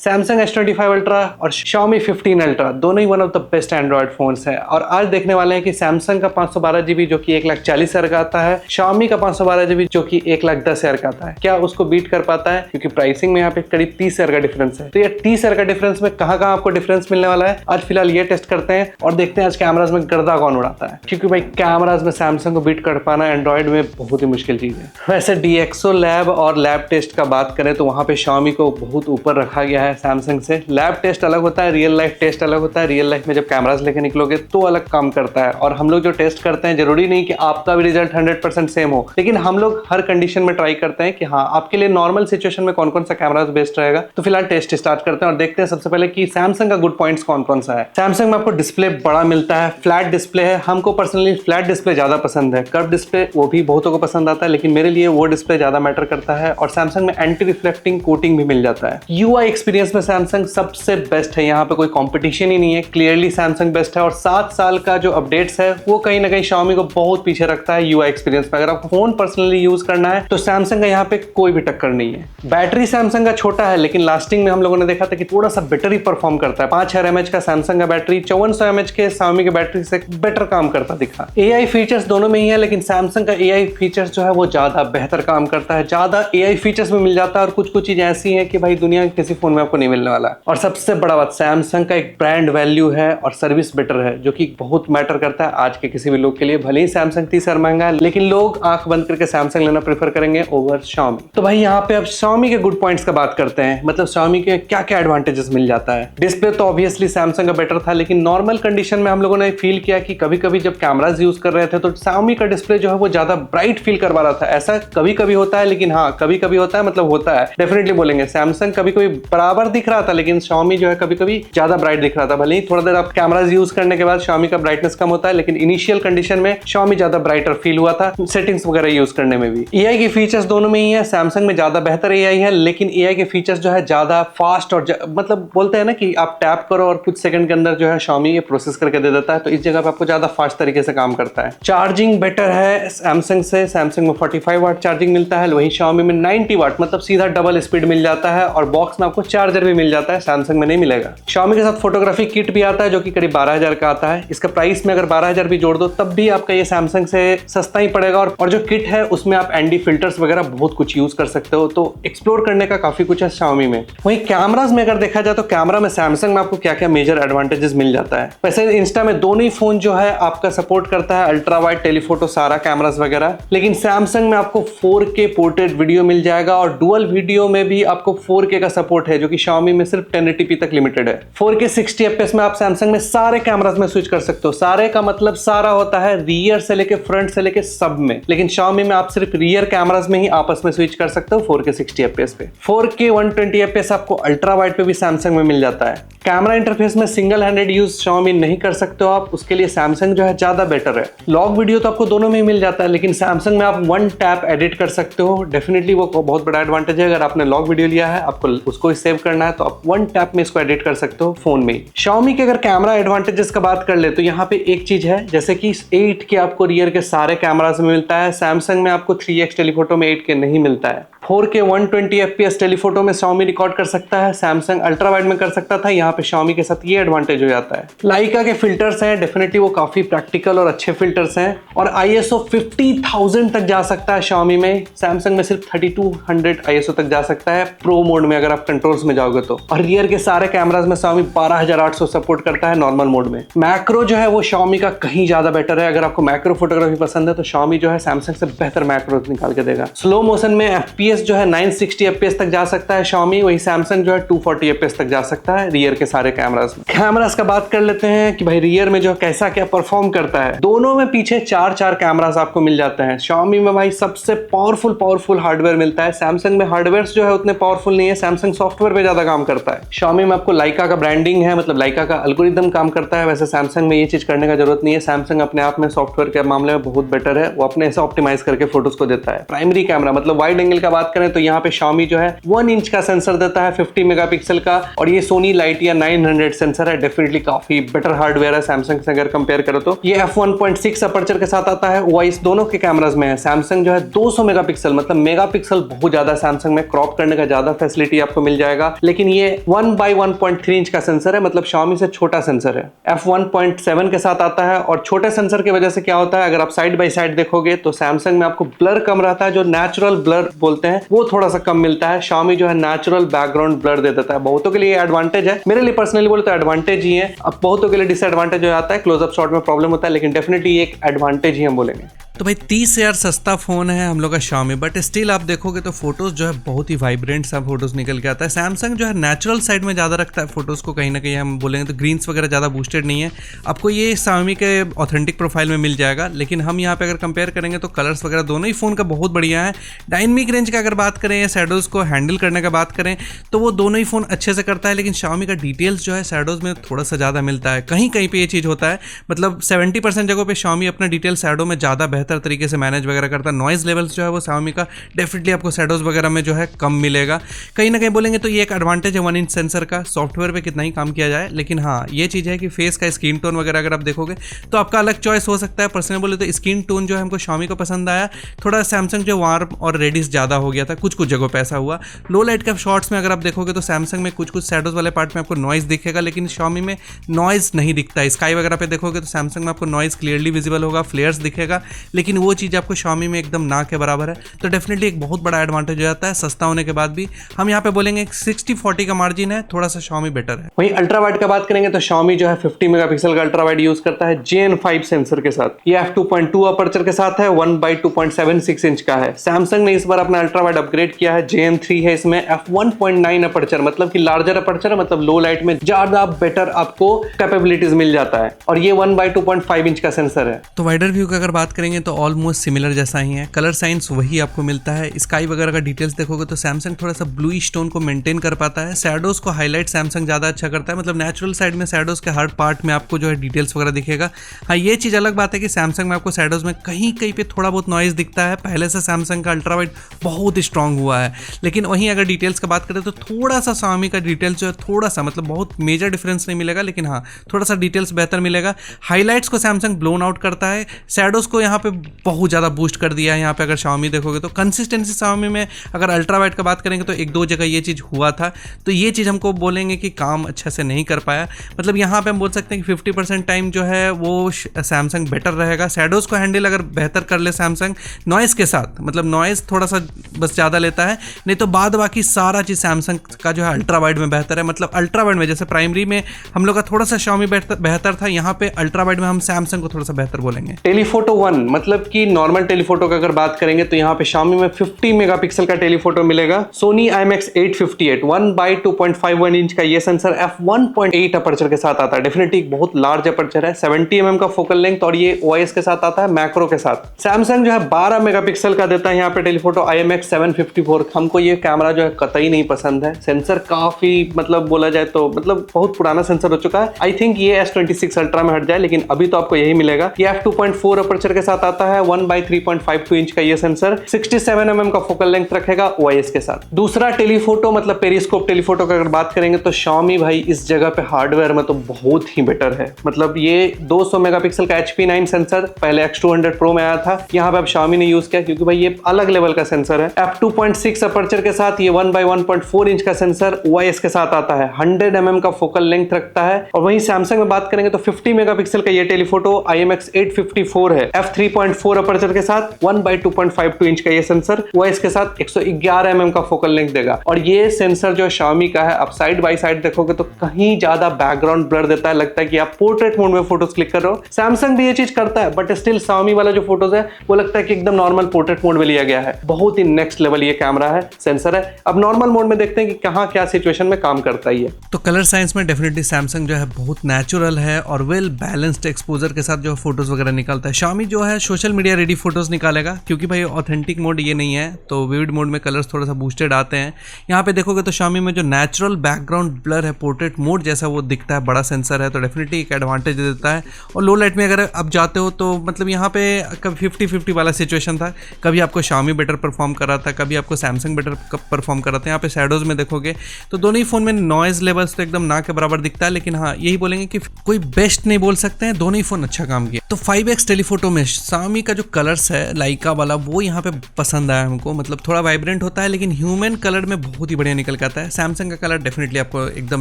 Samsung S25 ultra और Xiaomi 15 ultra दोनों ही one of the best android phones हैं। और आज देखने वाले हैं कि सैमसंग का 512GB जो कि 1,40,000 का आता है, Xiaomi का 512GB जो कि 1,10,000 का आता है, क्या उसको बीट कर पाता है? क्योंकि प्राइसिंग में यहाँ पे करीब 30,000 का डिफरेंस है। तो ये 30,000 का डिफरेंस में कहाँ आपको डिफरेंस मिलने वाला है, आज फिलहाल ये टेस्ट करते हैं और देखते हैं आज कैमराज में गर्दा कौन उड़ाता है। क्योंकि भाई कैमराज में सैमसंग को बीट कर पाना एंड्रॉइड में बहुत ही मुश्किल चीज है। वैसे DxO लैब और लैब टेस्ट का बात करें तो वहां पे Xiaomi को बहुत ऊपर रखा गया है सैमसंग से। लैब टेस्ट अलग होता है, रियल लाइफ टेस्ट अलग होता है। रियल लाइफ में जब कैमराज लेके निकलोगे तो अलग काम करता है, और हम लोग जो टेस्ट करते हैं जरूरी नहीं कि आपका भी रिजल्ट 100% सेम हो, लेकिन हम लोग हर कंडीशन में ट्राई करते हैं कि हाँ आपके लिए नॉर्मल सिचुएशन में कौन कौन सा कैमराज बेस्ट रहेगा। तो फिलहाल टेस्ट स्टार्ट करते हैं और देखते हैं सबसे पहले कि सैमसंग का गुड पॉइंट्स कौन कौन सा है। सैमसंग में आपको डिस्प्ले बड़ा मिलता है, फ्लैट डिस्प्ले है। हमको पर्सनली फ्लैट डिस्प्ले ज्यादा पसंद है। कर्व डिस्प्ले वो भी बहुतों को पसंद आता है, लेकिन मेरे लिए वो डिस्प्ले ज्यादा मैटर करता है। और सैमसंग में एंटी रिफ्लेक्टिंग कोटिंग भी मिल जाता है। UI एक्सपीरियंस में सैमसंग सबसे बेस्ट है, यहाँ पे कोई कंपटीशन ही नहीं है। क्लियरली सैमसंग बेस्ट है। और 7 साल का जो अपडेट्स है वो कहीं ना कहीं Xiaomi को बहुत पीछे रखता है UI एक्सपीरियंस में। अगर आपको फोन पर्सनली यूज करना है तो सैमसंग का यहाँ पे कोई भी टक्कर नहीं है। बैटरी सैमसंग का छोटा है, लेकिन लास्टिंग में हम लोगों ने देखा था कि थोड़ा सा बेटर ही परफॉर्म करता है। 5000 mAh का सैमसंग का बैटरी 5400 mAh के Xiaomi के बैटरी से बेटर काम करता दिखा। AI फीचर्स दोनों में ही है, लेकिन सैमसंग का AI फीचर्स जो है वो ज्यादा बेहतर काम करता है। ज्यादा AI फीचर्स में मिल जाता है, और कुछ कुछ चीज ऐसी है कि भाई दुनिया के किसी फोन में आपको नहीं मिलने वाला है। और सबसे बड़ा बात, सैमसंग का एक ब्रांड वैल्यू है और सर्विस बेटर है, जो कि बहुत मैटर करता है आज के किसी भी लोग के लिए। भले ही सैमसंग 30,000 महंगा है, लेकिन लोग आंख बंद करके सैमसंग लेना प्रेफर करेंगे ओवर Xiaomi। तो भाई यहाँ पे अब Xiaomi के गुड पॉइंट्स का बात करते हैं। मतलब Xiaomi के क्या क्या एडवांटेजेस मिल जाता है। डिस्प्ले तो ऑब्वियसली सैमसंग का बेटर था, लेकिन नॉर्मल कंडीशन में हम लोगों ने फील किया कि कभी कभी जब कैमराज यूज कर रहे थे तो Xiaomi का डिस्प्ले जो है वो ज्यादा ब्राइट फील करवा रहा था। ऐसा कभी कभी होता है, लेकिन हाँ कभी कभी होता है, मतलब होता है, डेफिनेटली बोलेंगे। सैमसंग कभी कभी बराबर दिख रहा था, लेकिन Xiaomi जो है कभी कभी ज्यादा ब्राइट दिख रहा था। भले ही थोड़ा देर आप कैमराज यूज करने के बाद Xiaomi का ब्राइटनेस कम होता है, लेकिन इनिशियल कंडीशन में Xiaomi ज्यादा ब्राइटर फील हुआ था, सेटिंग्स वगैरह यूज करने में भी। AI के फीचर्स दोनों में ही है। सैमसंग में ज्यादा बेहतर AI है, लेकिन AI के फीचर्स जो है ज्यादा फास्ट और मतलब बोलते हैं ना कि आप टैप करो और कुछ सेकंड के अंदर जो है Xiaomi ये प्रोसेस करके दे देता है। तो इस जगह पे आपको ज्यादा फास्ट तरीके से काम करता है। चार्जिंग बेटर है सैमसंग से। सैमसंग में 45 वाट चार्जिंग मिलता है, वहीं Xiaomi में 90 वाट, मतलब सीधा डबल स्पीड मिल जाता है। और बॉक्स में आपको चार्जर भी मिल जाता है, सैमसंग में नहीं मिलेगा। Xiaomi के साथ फोटोग्राफी किट भी आता है, जो कि करीब 12,000 का आता है। इसका प्राइस में अगर 12,000 भी जोड़ दो तब भी आपका ये सैमसंग से सस्ता ही पड़ेगा। और जो किट है उसमें आप एंटी फिल्टर्स वगैरह बहुत कुछ यूज कर सकते हो, तो एक्सप्लोर करने का काफी कुछ है Xiaomi में। वहीं कैमराज में अगर देखा जाए तो कैमरा में सैमसंग में आपको क्या क्या मेजर एडवांटेजेस मिल जाता है। वैसे इंस्टा में दोनों ही फोन जो है आपका सपोर्ट करता है अल्ट्रा वाइड, टेलीफोटो, सारा कैमराज वगैरह, लेकिन सैमसंग में आपको 4K पोर्ट्रेट वीडियो मिल जाएगा। और डुअल वीडियो में भी आपको 4K का सपोर्ट है, जो कि Xiaomi में सिर्फ 1080p तक लिमिटेड है। 4K 60 fps में आप सैमसंग में सारे कैमराज में स्विच कर सकते हो। सारे का मतलब सारा होता है रियर से लेके फ्रंट से लेके सब में, लेकिन Xiaomi में आप सिर्फ रियर कैमराज में ही आपस में स्विच कर सकते हो 4K 60 fps पे। 4K 120 fps आपको अल्ट्रा वाइड पे भी सैमसंग में मिल जाता है। कैमरा इंटरफेस में सिंगल हैंडेड यूज Xiaomi नहीं कर सकते हो आप, उसके लिए सैमसंग जो है ज्यादा बेटर है। लॉग वीडियो तो आपको दोनों में ही मिल जाता है, लेकिन सैमसंग में आप 1 टैप एडिट कर सकते हो। डेफिनेटली वो बहुत बड़ा एडवांटेज है। अगर आपने लॉग वीडियो लिया है, आपको उसको ही सेव करना है, तो आप 1 टैप में इसको एडिट कर सकते हो फोन में। Xiaomi के अगर कैमरा एडवांटेजेस का बात कर ले तो यहाँ पे एक चीज है, जैसे कि 8K आपको रियर के सारे कैमरास में मिलता है। सैमसंग में आपको 3x टेलीफोटो में 8K नहीं मिलता है। 4K 120 fps टेलीफोटो में Xiaomi रिकॉर्ड कर सकता है, सैमसंग अल्ट्रा वाइड में कर सकता था। यहाँ पे Xiaomi के साथ ये एडवांटेज हो जाता है। लाइका के फिल्टर्स हैं, डेफिनेटली वो काफी प्रैक्टिकल और अच्छे फिल्टर्स हैं। और ISO 50,000 तक जा सकता है Xiaomi में, सैमसंग में सिर्फ 3200 ISO तक जा सकता है प्रो मोड में, अगर आप कंट्रोल्स में जाओगे तो। और रियर के सारे कैमराज में Xiaomi 12800 सपोर्ट करता है नॉर्मल मोड में। मैक्रो जो है वो Xiaomi का कहीं ज्यादा बेटर है। अगर आपको मैक्रो फोटोग्राफी पसंद है तो Xiaomi जो है सैमसंग से बेहतर मैक्रो निकाल के देगा। स्लो मोशन में FPS जो है 960 fps तक जा सकता है Xiaomi, वही सैमसंग जो है 240 fps तक जा सकता है रियर के सारे कैमरास में। कैमरास का बात कर लेते हैं कि भाई रियर में जो कैसा क्या परफॉर्म करता है। दोनों में पीछे 4 कैमरास आपको मिल जाते हैं। Xiaomi में भाई सबसे पावरफुल हार्डवेयर मिलता है। सैमसंग में हार्डवेयर जो है उतने पावरफुल नहीं है, सैमसंग सॉफ्टवेयर पे ज्यादा काम करता है। Xiaomi में आपको लाइका का ब्रांडिंग है, मतलब लाइका का एल्गोरिदम काम करता है। वैसे सैमसंग में ये चीज करने का जरूरत नहीं है। सैमसंग अपने आप में सॉफ्टवेयर के मामले में बहुत बेटर है, वो अपने से ऑप्टिमाइज करके फोटोज को देता है। प्राइमरी कैमरा मतलब वाइड एंगल का बात बात करें तो यहाँ पे Xiaomi जो है 1 इंच का सेंसर देता है 50 मेगापिक्सल का, और ये सोनी लाइटिया 900 सेंसर है। डेफिनेटली काफी बेटर हार्डवेयर है सैमसंग से अगर कंपेयर करो तो। ये f1.6 अपर्चर के साथ आता है। OIS दोनों के कैमराज में है। सैमसंग जो है 200 मेगापिक्सल, मतलब मेगापिक्सल बहुत ज्यादा सैमसंग में, क्रॉप करने का ज्यादा फैसिलिटी आपको मिल जाएगा। लेकिन ये 1/1.3 इंच का सेंसर है, मतलब Xiaomi से छोटा सेंसर है। f1.7 के साथ आता है, और छोटे सेंसर की वजह से क्या होता है, अगर आप साइड बाय साइड देखोगे तो सैमसंग में आपको ब्लर कम रहता है, जो नेचुरल ब्लर बोलते हैं वो थोड़ा सा कम मिलता है। Xiaomi जो है नेचुरल बैकग्राउंड ब्लर दे देता है। बहुतों के लिए एडवांटेज है, मेरे लिए पर्सनली बोले तो एडवांटेज ही है। अब बहुतों के लिए डिसएडवांटेज हो जाता है, क्लोजअप शॉट में प्रॉब्लम होता है, लेकिन डेफिनेटली एक एडवांटेज ही हम बोलेंगे। तो भाई 30,000 सस्ता फ़ोन है हम लोग का Xiaomi, बट स्टिल आप देखोगे तो फोटोज़ जो है बहुत ही वाइब्रेंट सा फोटोज़ निकल के आता है। सैमसंग जो है नेचुरल साइड में ज़्यादा रखता है फोटोज़ को, कहीं ना कहीं हम बोलेंगे तो ग्रीन्स वगैरह ज़्यादा बूस्टेड नहीं है। आपको ये Xiaomi के ऑथेंटिक प्रोफाइल में मिल जाएगा, लेकिन हम यहाँ पे अगर कंपेयर करेंगे तो कलर्स वगैरह दोनों ही फ़ोन का बहुत बढ़िया है। डायनेमिक रेंज का अगर बात करें या शैडोज़ को हैंडल करने का बात करें तो वो दोनों ही फ़ोन अच्छे से करता है, लेकिन Xiaomi का डिटेल्स जो है शैडोज़ में थोड़ा सा ज़्यादा मिलता है। कहीं कहीं पे ये चीज़ होता है, मतलब 70% जगहों पे Xiaomi अपना डिटेल शैडो में ज़्यादा बेहतर तरीके से मैनेज वगैरह करता है। नॉइज़ लेवल्स जो है वो Xiaomi का डेफिनेटली आपको शैडोज़ वगैरह में जो है कम मिलेगा। कहीं ना कहीं बोलेंगे तो ये एक एडवांटेज है 1 इंच सेंसर का, सॉफ्टवेयर पे कितना ही काम किया जाए। लेकिन हाँ, ये चीज़ है कि फेस का स्किन टोन वगैरह अगर आप देखोगे तो आपका अलग चॉइस हो सकता है। पर्सनली बोले तो स्किन टोन जो है हमको Xiaomi को पसंद आया, थोड़ा सैमसंग जो वार्म और रेडिश ज़्यादा हो गया था, कुछ कुछ जगहों पे ऐसा हुआ। लो लाइट के शॉट्स में अगर आप देखोगे तो सैमसंग में कुछ कुछ शैडोज़ वाले पार्ट में आपको नॉइज़ दिखेगा, लेकिन Xiaomi में नॉइज़ नहीं दिखता है। स्काई वगैरह पे देखोगे तो सैमसंग में आपको नॉइज़ क्लियरली विजिबल होगा, फ्लेयर्स दिखेगा, लेकिन वो चीज़ आपको Xiaomi में एकदम ना के बराबर है। तो डेफिनेटली एक बहुत बड़ा एडवांटेज हो जाता है सस्ता होने के बाद भी। हम यहाँ पे बोलेंगे 60-40 का मार्जिन है, थोड़ा सा Xiaomi बेटर है। वहीं अल्ट्रा वाइड का बात करेंगे तो Xiaomi जो है 50 मेगापिक्सल का अल्ट्रा वाइड यूज करता है JN5 सेंसर के साथ। ये f2.2 अपर्चर के साथ है, 1/2.76 इंच का है। सैमसंग ने इस बार अपना अल्ट्रा वाइड अपग्रेड किया है, JN3 है इसमें, f1.9 अपर्चर, मतलब कि लार्जर अपर्चर है, मतलब लो लाइट में ज्यादा बेटर आपको कैपेबिलिटीज मिल जाता है, और ये 1/2.5 इंच का सेंसर है। तो वाइडर व्यू का अगर बात करेंगे तो ऑलमोस्ट सिमिलर जैसा ही है, कलर साइंस वही आपको मिलता है। स्काई वगैरह का डिटेल्स देखोगे तो सैमसंग थोड़ा सा ब्लूइश टोन को मेंटेन कर पाता है। शैडोज को हाईलाइट सैमसंग ज़्यादा अच्छा करता है, मतलब नेचुरल साइड में शैडोज के हर पार्ट में आपको जो है डिटेल्स वगैरह दिखेगा। हाँ, ये चीज़ अलग बात है कि सैमसंग में आपको शैडोज में कहीं कहीं पे थोड़ा बहुत नॉइज़ दिखता है। पहले से सैमसंग का अल्ट्रा वाइड बहुत स्ट्रांग हुआ है, लेकिन वहीं अगर डिटेल्स का बात करें तो थोड़ा सा Xiaomi का डिटेल्स जो है थोड़ा सा, मतलब बहुत मेजर डिफरेंस नहीं मिलेगा, लेकिन हाँ थोड़ा सा डिटेल्स बेहतर मिलेगा। हाईलाइट्स को सैमसंग ब्लोन आउट करता है, शैडोज को यहाँ पे बहुत ज़्यादा बूस्ट कर दिया है। यहाँ पे अगर Xiaomi देखोगे तो कंसिस्टेंसी Xiaomi में अगर अल्ट्रा वाइड का बात करेंगे तो एक दो जगह ये चीज़ हुआ था, तो ये चीज़ हमको बोलेंगे कि काम अच्छे से नहीं कर पाया। मतलब यहाँ पे हम बोल सकते हैं कि 50% टाइम जो है वो सैमसंग बेटर रहेगा। शैडोज़ को हैंडल अगर बेहतर कर ले सैमसंग नॉइज़ के साथ, मतलब नॉइज़ थोड़ा सा बस ज़्यादा लेता है, नहीं तो बाद बाकी सारा चीज़ सैमसंग का जो है अल्ट्रा वाइड में बेहतर है। मतलब अल्ट्रा वाइड में जैसे प्राइमरी में हम लोग का थोड़ा सा Xiaomi बेहतर था, यहाँ पे अल्ट्रा वाइड में हम सैमसंग को थोड़ा सा बेहतर बोलेंगे। टेलीफोटो 1, मतलब कि नॉर्मल टेलीफोटो का अगर बात करेंगे तो यहाँ पे Xiaomi में 50 मेगापिक्सल का टेलीफोटो मिलेगा। Sony IMX858 1/2.51 इंच का ये सेंसर f1.8 अपर्चर के साथ आता है। डेफिनेटली बहुत लार्ज अपर्चर है, 70 mm का फोकल लेंथ, और ये OIS के साथ आता है, मैक्रो के साथ। सैमसंग जो है 12 मेगापिक्सल का देता है यहाँ पे टेलीफोटो IMX754। हमको ये कैमरा जो है कतई नहीं पसंद है। सेंसर काफी, मतलब बोला जाए तो मतलब बहुत पुराना सेंसर हो चुका है। आई थिंक ये S26 अल्ट्रा में हट जाए, लेकिन अभी तो आपको यही मिलेगा। ये f2.4 अपर्चर के साथ आता है, 1/3.52 इंच का ये सेंसर, 67 mm का फोकल लेंथ रखेगा OIS के साथ। दूसरा टेलीफोटो, मतलब पेरिस्कोप टेलीफोटो का अगर बात करेंगे तो Xiaomi भाई इस जगह पे हार्डवेयर में तो बहुत ही बेटर है। मतलब ये 200 मेगापिक्सल का HP9 सेंसर पहले X200 Pro में आया था, यहाँ पे अब Xiaomi ने यूज किया क्योंकि भाई ये अलग लेवल का सेंसर है। f2.6 अपर्चर के साथ ये 1/1.4 इंच का सेंसर OIS के साथ आता है, 100 mm का फोकल लेंथ रखता है। और वहीं सैमसंग में बात करेंगे तो 50 मेगापिक्सल का ये टेलीफोटो IMX854 है, f3.4 अपर्चर के साथ 1/2.52 इंच का ये सेंसर OIS के साथ 111 mm का फोकल लेंथ देगा। और ये सेंसर जो Xiaomi का है, आप साइड बाय साइड देखोगे तो कहीं ज्यादा बैकग्राउंड ब्लर देता है, लगता है कि आप पोर्ट्रेट मोड में फोटोज क्लिक कर रहे हो। सैमसंग भी ये चीज करता है, बट स्टिल Xiaomi वाला जो फोटोज है वो लगता है कि एकदम नॉर्मल पोर्ट्रेट मोड में लिया गया है। बहुत ही नेक्स्ट लेवल ये कैमरा है, सेंसर है। अब नॉर्मल मोड में देखते हैं कि कहाँ क्या सिचुएशन में काम करता ही है। तो कलर साइंस में डेफिनेटली सैमसंग जो है बहुत नेचुरल है और वेल बैलेंस्ड एक्सपोजर के साथ जो फोटोज वगैरह निकलता है। Xiaomi जो है सोशल मीडिया रेडी फोटोज़ निकालेगा, क्योंकि भाई ऑथेंटिक मोड ये नहीं है, तो विविड मोड में कलर्स थोड़ा सा बूस्टेड आते हैं। यहाँ पे देखोगे तो Xiaomi में जो नेचुरल बैकग्राउंड ब्लर है, पोर्ट्रेट मोड जैसा वो दिखता है, बड़ा सेंसर है, तो डेफिनेटली एक एडवांटेज देता है। और लो लाइट में अगर आप जाते हो तो मतलब यहाँ पे कभी 50-50 वाला सिचुएशन था, कभी आपको Xiaomi बेटर परफॉर्म कर रहा था, कभी आपको Samsung बेटर परफॉर्म कर रहा था। यहाँ पे शैडोज़ में देखोगे तो दोनों ही फ़ोन में नॉइज़ लेवल्स तो एकदम ना के बराबर दिखता है, लेकिन हाँ यही बोलेंगे कि कोई बेस्ट नहीं बोल सकते हैं, दोनों ही फ़ोन अच्छा काम किया। तो 5x टेलीफोटो में Xiaomi का जो कलर्स है लाइका वाला, वो यहाँ पे पसंद आया हमको। मतलब थोड़ा वाइब्रेंट होता है, लेकिन ह्यूमन कलर में बहुत ही बढ़िया निकल के आता है। सैमसंग का कलर डेफिनेटली आपको एकदम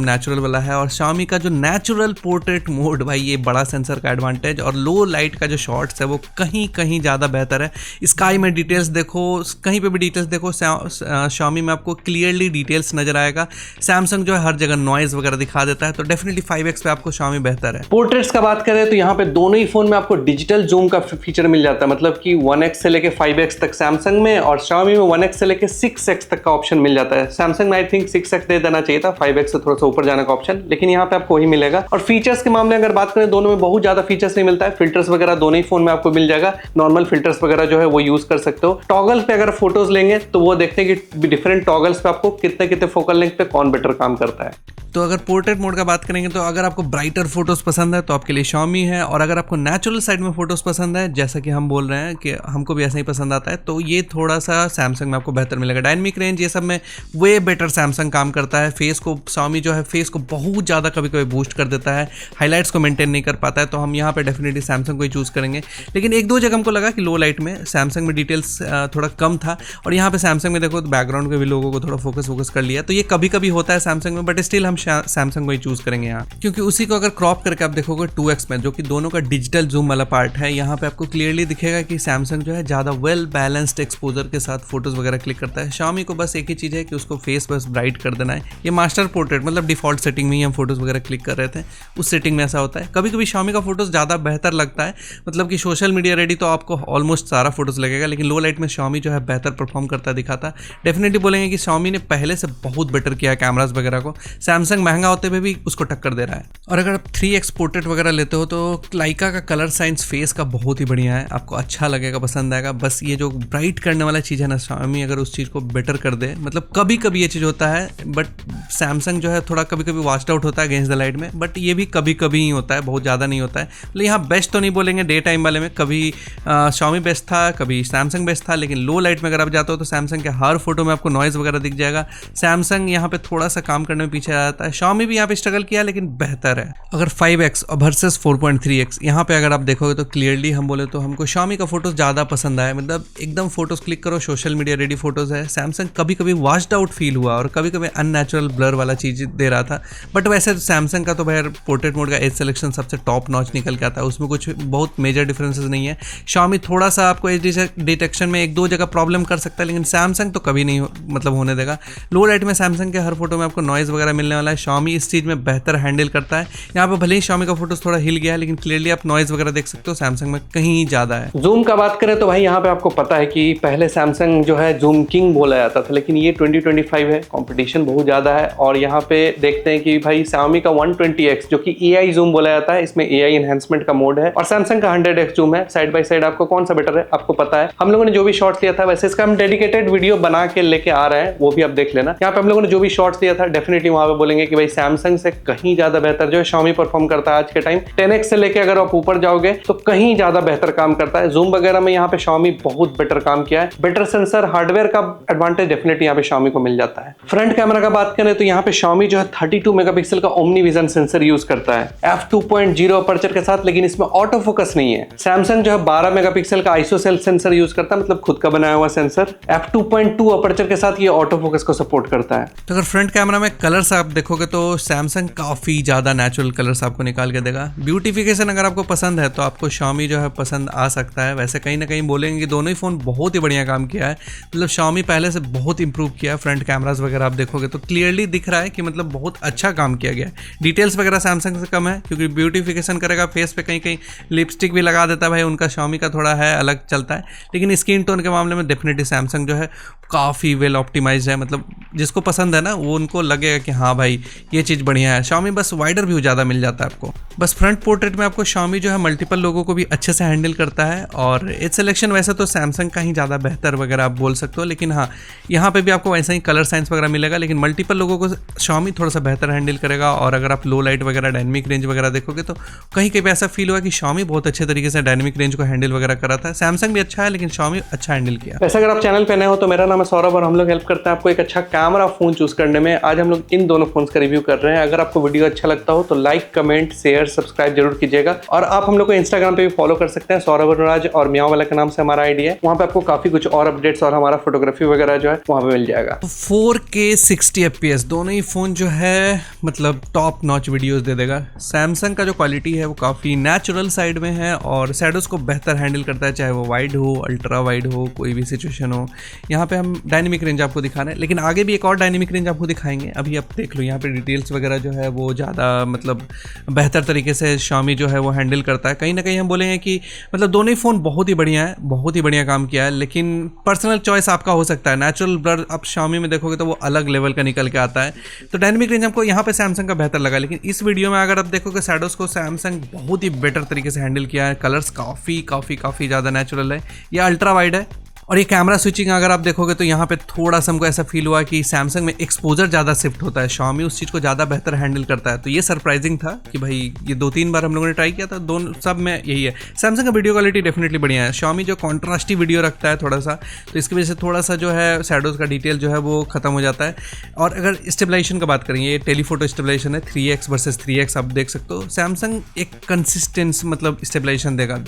नेचुरल वाला है, और Xiaomi का जो नेचुरल पोर्ट्रेट मोड, भाई ये बड़ा सेंसर का एडवांटेज, और लो लाइट का जो शॉट्स है वो कहीं कहीं ज़्यादा बेहतर है। स्काई में डिटेल्स देखो, कहीं पे भी डिटेल्स देखो, Xiaomi में आपको क्लियरली डिटेल्स नजर आएगा। सैमसंग जो है हर जगह नॉइज वगैरह दिखा देता है, तो डेफिनेटली 5x पे आपको Xiaomi बेहतर है। पोर्ट्रेट्स का बात करें तो यहाँ पे दोनों ही फोन में आपको डिजिटल जूम का फीचर मिल जाता है, मतलब कि 1x से लेके 5x तक सैमसंग में, और Xiaomi में 1x से लेके 6x तक का ऑप्शन मिल जाता है। सैमसंग में आई थिंक 6x दे देना चाहिए था, 5x से थोड़ा सा ऊपर जाने का ऑप्शन, लेकिन यहाँ पे आपको वही मिलेगा। और फीचर्स के मामले अगर बात करें, दोनों में बहुत ज्यादा फीचर्स नहीं मिलता है। फिल्टर्स वगैरह दोनों ही फोन में आपको मिल जाएगा, नॉर्मल फिल्टर्स वगैरह जो है वो यूज कर सकते हो। टॉगल पे अगर फोटोज लेंगे तो वो देखते हैं कि डिफरेंट टॉगल्स पे आपको कितने कितने फोकल लेंथ पे कौन बेटर काम करता है। तो अगर पोर्ट्रेट मोड का बात करेंगे तो अगर आपको ब्राइटर फोटोज पसंद है तो आपके लिए Xiaomi है, और अगर आपको नेचुरल साइड में फोटोज पसंद है, जैसा कि हम बोल रहे हैं कि हमको भी ऐसा ही पसंद आता है, तो ये थोड़ा सा सैमसंग में आपको बेहतर मिलेगा। डायनेमिक रेंज ये सब में वे बेटर सैमसंग काम करता है। फेस को Xiaomi जो है फेस को बहुत ज़्यादा कभी कभी बूस्ट कर देता है, हाईलाइट्स को मेंटेन नहीं कर पाता है, तो हम यहाँ पे डेफिनेटली सैमसंग को ही चूज़ करेंगे। लेकिन एक दो जगह हमको लगा कि लो लाइट में सैमसंग में डिटेल्स थोड़ा कम था, और यहाँ पे सैमसंग में देखो तो बैकग्राउंड के भी लोगों को थोड़ा फोकस कर लिया, तो ये कभी कभी होता है सैमसंग में, बट स्टिल हम सैमसंग को ही चूज करेंगे यहाँ, क्योंकि उसी को अगर क्रॉप करके आप देखोगे 2x में, जो कि दोनों का डिजिटल जूम वाला पार्ट है, यहाँ पे आपको क्लियरली दिखेगा कि सैमसंग जो है ज़्यादा वेल बैलेंस्ड एक्सपोजर के साथ फोटोज वगैरह क्लिक करता है। Xiaomi को बस एक ही चीज़ है कि उसको फेस बस ब्राइट कर देना है। ये मास्टर पोर्ट्रेट मतलब डिफॉल्ट सेटिंग में ही हम फोटोज वगैरह क्लिक कर रहे थे, उस सेटिंग में ऐसा होता है। कभी कभी Xiaomi का फोटोज ज़्यादा बेहतर लगता है, मतलब कि सोशल मीडिया रेडी तो आपको ऑलमोस्ट सारा फोटोज लगेगा, लेकिन लो लाइट में Xiaomi जो है बेहतर परफॉर्म करता दिखाता। डेफिनेटली बोलेंगे कि Xiaomi ने पहले से बहुत बेटर किया है कैमराज वगैरह को, सैमसंग महंगा होते हुए भी उसको टक्कर दे रहा है। और अगर आप 3x पोर्ट्रेट वगैरह लेते हो तो लाइका का कलर साइंस फेस का बहुत ही बढ़िया है, आपको अच्छा लगेगा, पसंद आएगा। बस ये जो ब्राइट करने वाला चीज़ है ना, Xiaomi अगर उस चीज़ को बेटर कर दे, मतलब कभी कभी ये चीज़ होता है, बट सैमसंग जो है थोड़ा कभी कभी वॉश्ड आउट होता है अगेंस्ट द लाइट में, बट ये भी कभी कभी ही होता है, बहुत ज़्यादा नहीं होता है। मतलब यहाँ बेस्ट तो नहीं बोलेंगे, डे टाइम वाले में कभी Xiaomi बेस्ट था, कभी सैमसंग बेस्ट था, लेकिन लो लाइट में अगर आप जाते हो तो सैमसंग के हर फोटो में आपको नॉइज़ वगैरह दिख जाएगा। सैमसंग यहाँ पे थोड़ा सा काम करने में पीछे आ जाता है, Xiaomi भी यहाँ पे स्ट्रगल किया, लेकिन बेहतर है। अगर 5x और वर्सेस 4.3x यहाँ पे अगर आप देखोगे तो क्लियरली हम बोले तो हमको Xiaomi का फोटोज ज़्यादा पसंद आया, मतलब एकदम फोटोज क्लिक करो, सोशल मीडिया रेडी फोटोज है। सैमसंग कभी कभी वॉश्ड आउट फील हुआ और कभी कभी अननेचुरल ब्लर वाला चीज़ दे रहा था, बट वैसे सैमसंग का तो भाई पोर्ट्रेट मोड का एज सिलेक्शन सबसे टॉप नॉच निकल के आता है, उसमें कुछ बहुत मेजर डिफरेंसेस नहीं है। Xiaomi थोड़ा सा आपको एज डिटेक्शन में एक दो जगह प्रॉब्लम कर सकता है, लेकिन सैमसंग तो कभी नहीं मतलब होने देगा। लो लाइट में सैमसंग के हर फोटो में आपको नॉइज़ वगैरह मिलने वाला है, Xiaomi इस चीज़ में बेहतर हैंडल करता है। यहाँ पे भले ही Xiaomi का फोटोज थोड़ा हिल गया है, लेकिन क्लियरली आप नॉइज़ वगैरह देख सकते हो सैमसंग में कहीं ज़्यादा है। जूम का बात करें तो भाई यहाँ पे आपको पता है कि पहले सैमसंग जो है जूम किंग बोला जाता था, लेकिन ये 2025 है, कंपटीशन बहुत ज़्यादा है। और यहाँ पे देखते हैं कि भाई Xiaomi का 120x जो कि AI जूम बोला जाता है, इसमें AI एनहेंसमेंट का मोड है, और सैमसंग का 100x जूम है। साइड बाय साइड आपको कौन सा बेटर है आपको पता है। हम लोगों ने जो भी शॉट्स लिया था, वैसे इसका हम डेडिकेटेड वीडियो बना के लेके आ रहे हैं, वो भी आप देख लेना। यहाँ पे हम लोगों ने जो भी शॉट्स लिया था, डेफिनेटली वहाँ पे बोलेंगे कि भाई सैमसंग से कहीं ज़्यादा बेहतर जो है Xiaomi परफॉर्म करता है आज के टाइम। 10x से लेके अगर आप ऊपर जाओगे तो कहीं ज्यादा बेहतर काम करता है। जूम वगैरह में यहाँ पे Xiaomi बहुत बेटर काम किया है। बेटर सेंसर हार्डवेयर का एडवांटेज डेफिनेटली यहाँ पे Xiaomi को मिल जाता है। फ्रंट कैमरा का बात करें तो यहाँ पे Xiaomi जो है 32 मेगापिक्सल का ओमनी विजन सेंसर यूज करता है f2.0 अपर्चर के साथ, लेकिन इसमें ऑटो फोकस नहीं है। सैमसंग जो है 12 मेगापिक्सल का आइसोसेल्फ सेंसर यूज करता है, मतलब खुद का बनाया हुआ सेंसर। f2.2 अपर्चर के साथ ये ऑटो फोकस को सपोर्ट करता है। तो अगर फ्रंट कैमरा में कलर्स आप देखोगे तो सैमसंग काफी ज्यादा नेचुरल कलर्स आपको निकाल के देगा। ब्यूटिफिकेशन अगर आपको पसंद है तो आपको Xiaomi जो है पसंद आ सकता है। वैसे कहीं ना कहीं बोलेंगे कि दोनों ही फ़ोन बहुत ही बढ़िया काम किया है, मतलब Xiaomi पहले से बहुत इंप्रूव किया है। फ्रंट कैमराज वगैरह आप देखोगे तो क्लियरली दिख रहा है कि मतलब बहुत अच्छा काम किया गया है। डिटेल्स वगैरह सैमसंग से कम है, क्योंकि ब्यूटिफिकेशन करेगा फेस पे कहीं कहीं लिपस्टिक भी लगा देता है भाई, उनका Xiaomi का थोड़ा है अलग चलता है। लेकिन स्किन टोन के मामले में डेफिनेटली सैमसंग जो है काफ़ी वेल ऑप्टिमाइज्ड है, मतलब जिसको पसंद है ना वो उनको लगेगा कि हाँ भाई ये चीज़ बढ़िया है। Xiaomi बस वाइडर व्यू ज़्यादा मिल जाता है आपको। बस फ्रंट पोर्ट्रेट में आपको Xiaomi जो है मल्टीपल लोगों को भी अच्छे से हैंडल हैंडल करता है। और एज सिलेक्शन वैसे तो सैमसंग का ही ज़्यादा बेहतर वगैरह आप बोल सकते हो, लेकिन हाँ यहाँ पे भी आपको वैसा ही कलर साइंस वगैरह मिलेगा, लेकिन मल्टीपल लोगों को Xiaomi थोड़ा सा बेहतर हैंडल करेगा। और अगर आप लो लाइट वगैरह डायनेमिक रेंज वगैरह देखोगे तो कहीं कहीं ऐसा फील हुआ कि Xiaomi बहुत अच्छे तरीके से डायनेमिक रेंज को हैंडल वगैरह करा था। सैमसंग भी अच्छा है लेकिन Xiaomi अच्छा हैंडल किया। वैसे अगर आप चैनल पे नए हो तो मेरा नाम है सौरभ और हम लोग हेल्प करते हैं आपको एक अच्छा कैमरा फोन चूज करने में। आज हम लोग इन दोनों फोन्स का रिव्यू कर रहे हैं। अगर आपको वीडियो अच्छा लगता हो तो लाइक, कमेंट, शेयर, सब्सक्राइब जरूर कीजिएगा। और आप हम लोग को इंस्टाग्राम पे भी फॉलो कर सकते हैं, सौरभ अनुराज और मियाँ वाला के नाम से हमारा आईडी है। वहाँ पे आपको काफी कुछ और अपडेट्स और हमारा फोटोग्राफी वगैरह जो है वहाँ पे मिल जाएगा। 4K 60 FPS दोनों ही फ़ोन जो है मतलब टॉप नॉच वीडियोस दे देगा। सैमसंग का जो क्वालिटी है वो काफ़ी नेचुरल साइड में है और शैडोज़ को बेहतर हैंडल करता है, चाहे वो वाइड हो, अल्ट्रा वाइड हो, कोई भी सिचुएशन हो। यहाँ पे हम डायनेमिक रेंज आपको दिखा रहे हैं, लेकिन आगे भी एक और डायनेमिक रेंज आपको दिखाएंगे। अभी आप देख लो यहाँ पे डिटेल्स वगैरह जो है वो ज़्यादा मतलब बेहतर तरीके से Xiaomi जो है वो हैंडल करता है। कहीं ना कहीं हम बोलेंगे कि मतलब दोनों ही फ़ोन बहुत ही बढ़िया है, बहुत ही बढ़िया काम किया है, लेकिन पर्सनल चॉइस आपका हो सकता है। नेचुरल ब्लर आप Xiaomi में देखोगे तो वो अलग लेवल का निकल के आता है। तो डायनेमिक रेंज हमको यहाँ पे सैमसंग का बेहतर लगा, लेकिन इस वीडियो में अगर आप देखोगे शैडोज़ को सैमसंग बहुत ही बेटर तरीके से हैंडल किया है। कलर्स काफ़ी ज़्यादा नेचुरल है, ये अल्ट्रा वाइड है। और ये कैमरा स्विचिंग अगर आप देखोगे तो यहाँ पे थोड़ा सा हमको ऐसा फील हुआ कि सैमसंग में एक्सपोजर ज़्यादा शिफ्ट होता है, Xiaomi उस चीज़ को ज़्यादा बेहतर हैंडल करता है। तो ये सरप्राइजिंग था कि भाई ये 2-3 बार हम लोगों ने ट्राई किया था, दोनों सब में यही है। सैमसंग का वीडियो क्वालिटी डेफिनेटली बढ़िया है। Xiaomi जो कॉन्ट्रास्टी वीडियो रखता है थोड़ा सा, तो इसकी वजह से थोड़ा सा जो है शैडोज़ का डिटेल जो है वो खत्म हो जाता है। और अगर स्टेबलाइजेशन का बात करेंगे, ये टेलीफोटो स्टेबलाइजेशन है 3x वर्सेस 3x, आप देख सकते हो। सैमसंग एक कंसिस्टेंस मतलब स्टेबलाइजेशन देगा,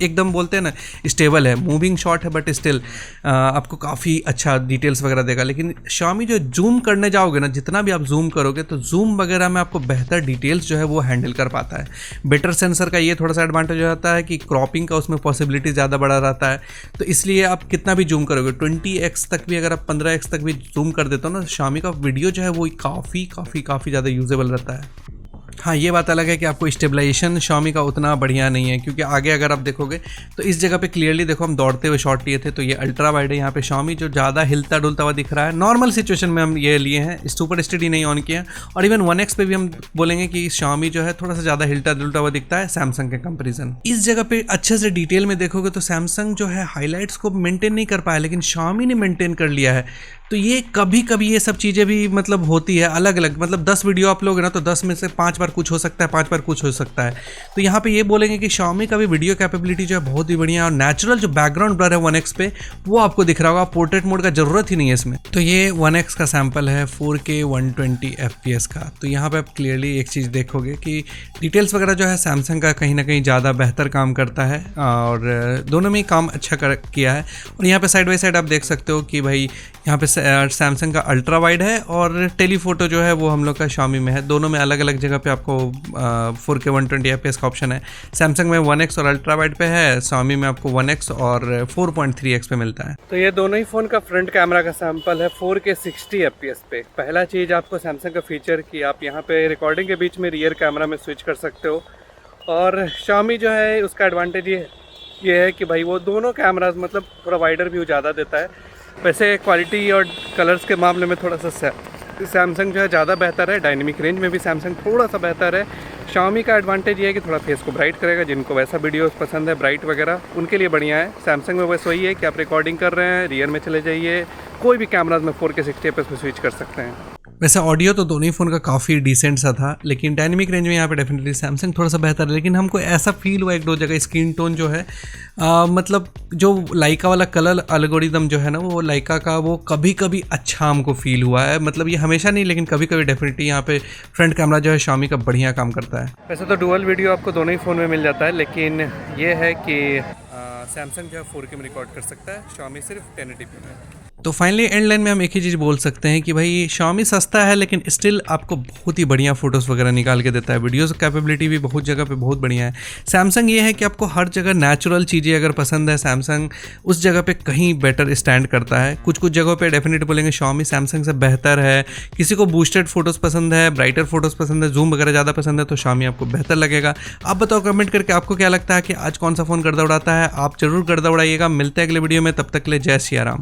एकदम बोलते हैं ना स्टेबल है, मूविंग शॉट है बट स्टिल आपको काफ़ी अच्छा डिटेल्स वगैरह देगा। लेकिन Xiaomi जो जूम करने जाओगे ना, जितना भी आप जूम करोगे तो जूम वगैरह में आपको बेहतर डिटेल्स जो है वो हैंडल कर पाता है। बेटर सेंसर का ये थोड़ा सा एडवांटेज हो जाता है कि क्रॉपिंग का उसमें पॉसिबिलिटी ज़्यादा बड़ा रहता है। तो इसलिए आप कितना भी जूम करोगे 20x तक भी, अगर आप 15x तक भी जूम कर देते हो ना, Xiaomi का वीडियो जो है वो काफ़ी ज़्यादा यूजेबल रहता है। हाँ ये बात अलग है कि आपको स्टेबलाइजेशन Xiaomi का उतना बढ़िया नहीं है, क्योंकि आगे अगर आप देखोगे तो इस जगह पे क्लियरली देखो हम दौड़ते हुए शॉट लिए थे, तो ये अल्ट्रा वाइड है। यहाँ पे Xiaomi जो ज़्यादा हिलता डुलता हुआ दिख रहा है, नॉर्मल सिचुएशन में हम ये लिए हैं, सुपर स्टडी नहीं ऑन किया। और इवन 1x पे भी हम बोलेंगे कि Xiaomi जो है थोड़ा सा ज़्यादा हिलता डुलता हुआ दिखता है सैमसंग के कंपेरिजन। इस जगह पे अच्छे से डिटेल में देखोगे तो सैमसंग जो है हाईलाइट्स को मेंटेन नहीं कर पाया, लेकिन Xiaomi ने मेंटेन कर लिया है। तो ये कभी कभी ये सब चीज़ें भी मतलब होती है अलग अलग, मतलब 10 वीडियो आप लोगे ना तो 10 में से 5 बार कुछ हो सकता है, 5 बार कुछ हो सकता है। तो यहाँ पे ये बोलेंगे कि Xiaomi का भी वीडियो कैपेबिलिटी जो है बहुत ही बढ़िया है। और नेचुरल जो बैकग्राउंड ब्लर है 1x पे वो आपको दिख रहा होगा, पोर्ट्रेट मोड का ज़रूरत ही नहीं है इसमें। तो ये 1x का सैम्पल है 4K 120 FPS का। तो यहाँ पर आप क्लियरली एक चीज़ देखोगे कि डिटेल्स वगैरह जो है सैमसंग का कहीं ना कहीं ज़्यादा बेहतर काम करता है और दोनों में ही काम अच्छा किया है। और यहाँ पर साइड बाई साइड आप देख सकते हो कि भाई यहाँ पे सैमसंग का अल्ट्रा वाइड है और टेलीफोटो जो है वो हम लोग का Xiaomi में है। दोनों में अलग अलग जगह पे आपको 4K 120 FPS का ऑप्शन है। सैमसंग में 1x और अल्ट्रा वाइड पे है, Xiaomi में आपको 1x और 4.3x पे मिलता है। तो ये दोनों ही फ़ोन का फ्रंट कैमरा का सैंपल है 4K 60 FPS पे। पहला चीज़ आपको सैमसंग का फीचर कि आप यहाँ पे रिकॉर्डिंग के बीच में रियर कैमरा में स्विच कर सकते हो। और Xiaomi जो है उसका एडवांटेज ये है कि भाई वो दोनों कैमराज मतलब थोड़ा वाइडर व्यू ज़्यादा देता है। वैसे क्वालिटी और कलर्स के मामले में थोड़ा सा सैमसंग जो है ज़्यादा बेहतर है, डायनेमिक रेंज में भी सैमसंग थोड़ा सा बेहतर है। Xiaomi का एडवांटेज ये है कि थोड़ा फेस को ब्राइट करेगा, जिनको वैसा वीडियोस पसंद है ब्राइट वगैरह उनके लिए बढ़िया है। सैमसंग में बस वही है कि आप रिकॉर्डिंग कर रहे हैं, रियर में चले जाइए, कोई भी कैमराज में 4K 60 FPS में स्विच कर सकते हैं। वैसे ऑडियो तो दोनों ही फ़ोन का काफ़ी डिसेंट सा था, लेकिन डायनेमिक रेंज में यहाँ पे डेफिनेटली सैमसंग थोड़ा सा बेहतर है। लेकिन हमको ऐसा फील हुआ एक दो जगह स्क्रीन टोन जो है मतलब जो लाइका वाला कलर एल्गोरिदम जो है ना, वो लाइका का वो कभी कभी अच्छा हमको फील हुआ है। मतलब ये हमेशा नहीं, लेकिन कभी कभी डेफिनेटली यहाँ पे फ्रंट कैमरा जो है Xiaomi का बढ़िया काम करता है। वैसे तो डुअल वीडियो आपको दोनों ही फ़ोन में मिल जाता है, लेकिन ये है कि सैमसंग जो है 4K में रिकॉर्ड कर सकता है, Xiaomi सिर्फ 1080p में। तो फाइनली एंड लाइन में हम एक ही चीज़ बोल सकते हैं कि भाई Xiaomi सस्ता है लेकिन स्टिल आपको बहुत ही बढ़िया फोटोज़ वगैरह निकाल के देता है। वीडियोज़ कैपेबिलिटी भी बहुत जगह पे बहुत बढ़िया है। सैमसंग ये है कि आपको हर जगह नेचुरल चीज़ें अगर पसंद है, सैमसंग उस जगह पे कहीं बेटर स्टैंड करता है। कुछ जगहों पे डेफिनेटली बोलेंगे Xiaomi सैमसंग से बेहतर है। किसी को बूस्टेड फोटोज़ पसंद है, ब्राइटर फोटोज़ पसंद है, जूम वगैरह ज़्यादा पसंद है, तो Xiaomi आपको बेहतर लगेगा। आप बताओ कमेंट करके आपको क्या लगता है कि आज कौन सा फ़ोन गर्दा उड़ाता है। आप जरूर गर्दा उड़ाइएगा। मिलते हैं अगले वीडियो में, तब तक के लिए जय सिया राम।